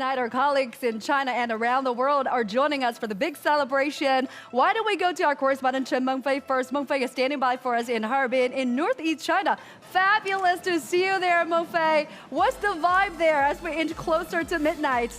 Tonight, our colleagues in China and around the world are joining us for the big celebration. Why don't we go to our correspondent Chen Mengfei first? Mengfei is standing by for us in Harbin in northeast China. Fabulous to see you there, Mengfei. What's the vibe there as we inch closer to midnight?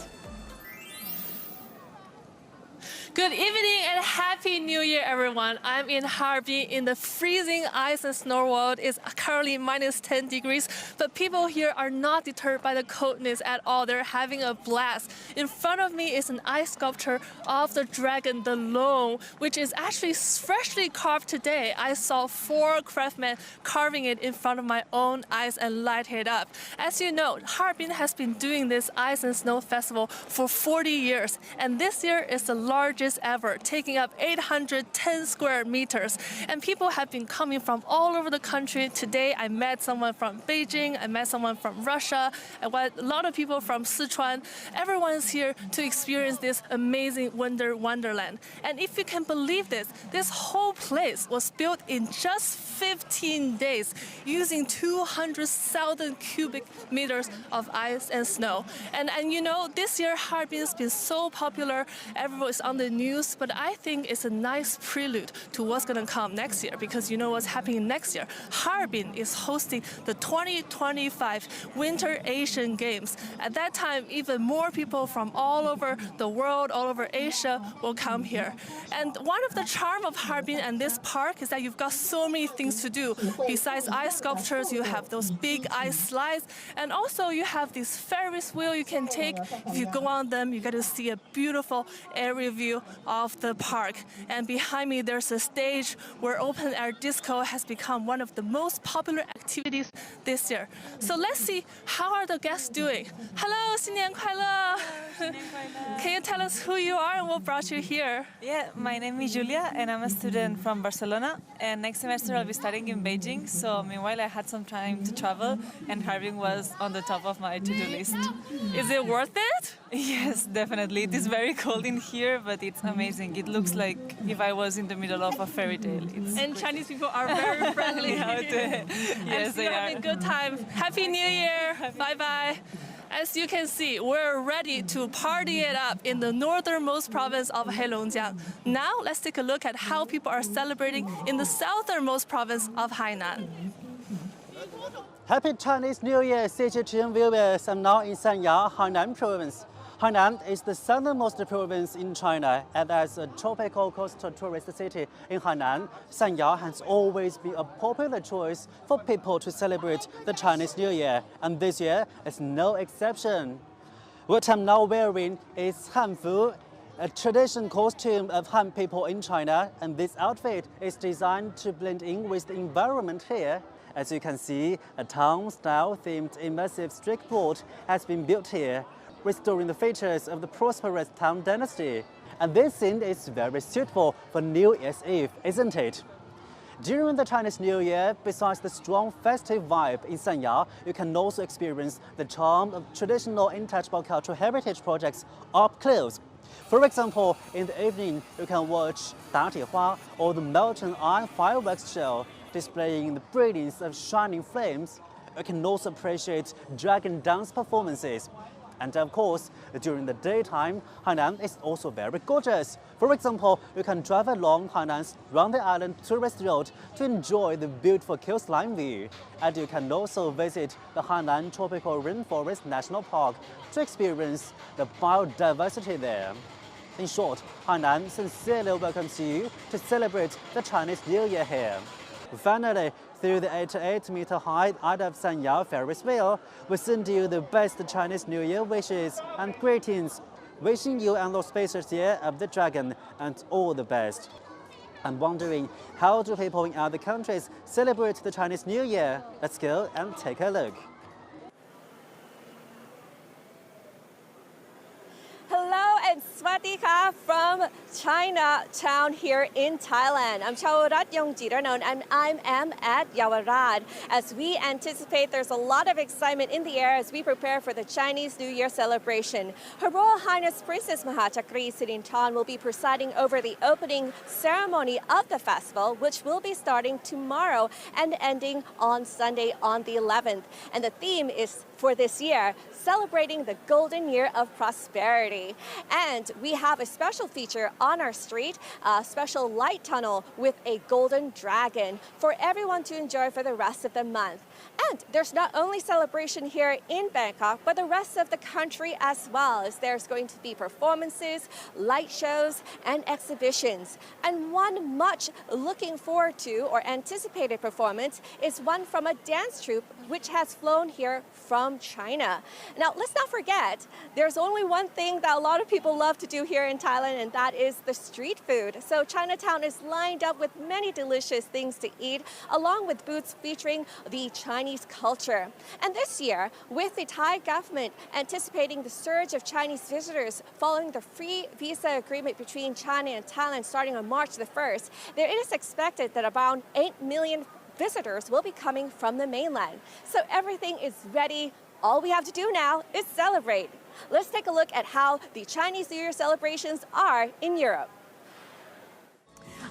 Good evening and Happy New Year, everyone. I'm in Harbin in the freezing ice and snow world. It's currently minus 10 degrees, but people here are not deterred by the coldness at all. They're having a blast. In front of me is an ice sculpture of the dragon, the Long, which is actually freshly carved today. I saw 4 craftsmen carving it in front of my own eyes and light it up. As you know, Harbin has been doing this ice and snow festival for 40 years, and this year is the largest ever, taking up 810 square meters. And people have been coming from all over the country. Today, I met someone from Beijing, I met someone from Russia, I met a lot of people from Sichuan. Everyone is here to experience this amazing wonderland. And if you can believe this whole place was built in just 15 days using 200,000 cubic meters of ice and snow. And you know, this year Harbin has been so popular, everyone is on the news, but I think it's a nice prelude to what's going to come next year, because you know what's happening next year. Harbin is hosting the 2025 Winter Asian Games. At that time, even more people from all over the world, all over Asia will come here. And one of the charm of Harbin and this park is that you've got so many things to do. Besides ice sculptures, you have those big ice slides, and also you have this Ferris wheel you can take. If you go on them, you get to see a beautiful area view of the park. And behind me, there's a stage where open air disco has become one of the most popular activities this year. So let's see, how are the guests doing? Hello, 新年快乐. Can you tell us who you are and what brought you here? Yeah, my name is Julia and I'm a student from Barcelona, and next semester I'll be studying in Beijing, so meanwhile I had some time to travel and Harbin was on the top of my to-do list. Is it worth it? Yes, definitely. It is very cold in here, but it's amazing. It looks like if I was in the middle of a fairy tale. And Chinese people are very friendly. Yes, they are. Having a good time. Happy New Year. Bye-bye. As you can see, we're ready to party it up in the northernmost province of Heilongjiang. Now, let's take a look at how people are celebrating in the southernmost province of Hainan. Happy Chinese New Year, CGTN viewers. I'm now in Sanya, Hainan province. Hainan is the southernmost province in China, and as a tropical coastal tourist city in Hainan, Sanya has always been a popular choice for people to celebrate the Chinese New Year, and this year is no exception. What I'm now wearing is Hanfu, a traditional costume of Han people in China, and this outfit is designed to blend in with the environment here. As you can see, a town-style themed immersive street board has been built here, restoring the features of the prosperous Tang dynasty. And this scene is very suitable for New Year's Eve, isn't it? During the Chinese New Year, besides the strong festive vibe in Sanya, you can also experience the charm of traditional untouchable cultural heritage projects up close. For example, in the evening, you can watch 打铁花 or the molten iron fireworks show, displaying the brilliance of shining flames. You can also appreciate dragon dance performances. And of course, during the daytime, Hainan is also very gorgeous. For example, you can drive along Hainan's Round the Island tourist road to enjoy the beautiful coastline view. And you can also visit the Hainan Tropical Rainforest National Park to experience the biodiversity there. In short, Hainan sincerely welcomes you to celebrate the Chinese New Year here. Finally, through the 88-meter-high Isle of Sanya Ferris wheel, we send you the best Chinese New Year wishes and greetings, wishing you an auspicious year of the dragon and all the best. I'm wondering, how do people in other countries celebrate the Chinese New Year? Let's go and take a look. Hello and swadika from Chinatown here in Thailand. I'm Chawarat Yongjiranon and I am at Yawarat. As we anticipate, there's a lot of excitement in the air as we prepare for the Chinese New Year celebration. Her Royal Highness Princess Mahachakri Sirintan will be presiding over the opening ceremony of the festival, which will be starting tomorrow and ending on Sunday on the 11th. And the theme is for this year, celebrating the golden year of prosperity. And we have a special feature on our street, a special light tunnel with a golden dragon for everyone to enjoy for the rest of the month. And there's not only celebration here in Bangkok, but the rest of the country as well, as there's going to be performances, light shows, and exhibitions. And one much looking forward to or anticipated performance is one from a dance troupe which has flown here from China. Now, let's not forget, there's only one thing that a lot of people love to do here in Thailand, and that is the street food. So Chinatown is lined up with many delicious things to eat, along with booths featuring the Chinese culture. And this year, with the Thai government anticipating the surge of Chinese visitors following the free visa agreement between China and Thailand starting on March the 1st, there is expected that around 8 million visitors will be coming from the mainland. So everything is ready. All we have to do now is celebrate. Let's take a look at how the Chinese New Year celebrations are in Europe.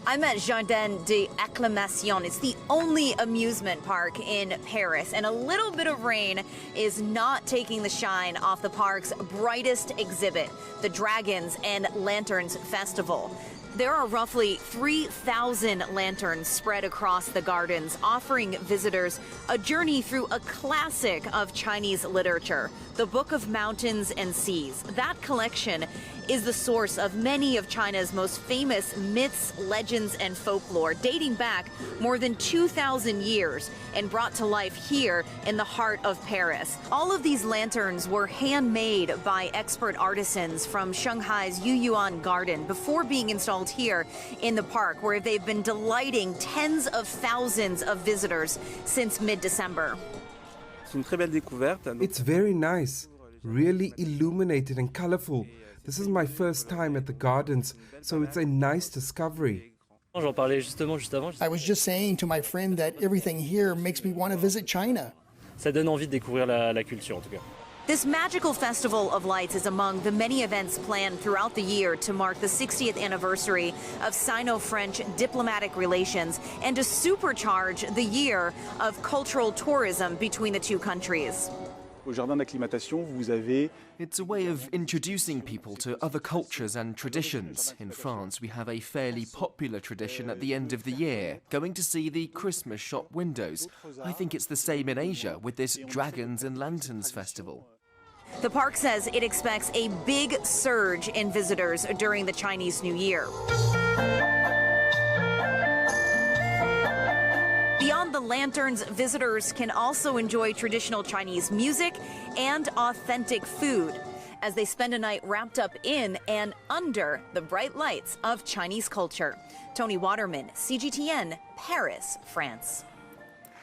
I'm at Jardin d'Acclimation. It's the only amusement park in Paris, and a little bit of rain is not taking the shine off the park's brightest exhibit, the Dragons and Lanterns Festival. There are roughly 3,000 lanterns spread across the gardens, offering visitors a journey through a classic of Chinese literature, the Book of Mountains and Seas. That collection is the source of many of China's most famous myths, legends, and folklore, dating back more than 2,000 years and brought to life here in the heart of Paris. All of these lanterns were handmade by expert artisans from Shanghai's Yuyuan Garden before being installed here in the park, where they've been delighting tens of thousands of visitors since mid-December. It's very nice, really illuminated and colorful. This is my first time at the gardens, so it's a nice discovery. I was just saying to my friend that everything here makes me want to visit China. Ça donne envie de découvrir la culture en tout cas. This magical festival of lights is among the many events planned throughout the year to mark the 60th anniversary of Sino-French diplomatic relations and to supercharge the year of cultural tourism between the two countries. It's a way of introducing people to other cultures and traditions. In France, we have a fairly popular tradition at the end of the year, going to see the Christmas shop windows. I think it's the same in Asia with this Dragons and Lanterns festival. The park says it expects a big surge in visitors during the Chinese New Year. Beyond the lanterns, visitors can also enjoy traditional Chinese music and authentic food as they spend a night wrapped up in and under the bright lights of Chinese culture. Tony Waterman, CGTN, Paris, France.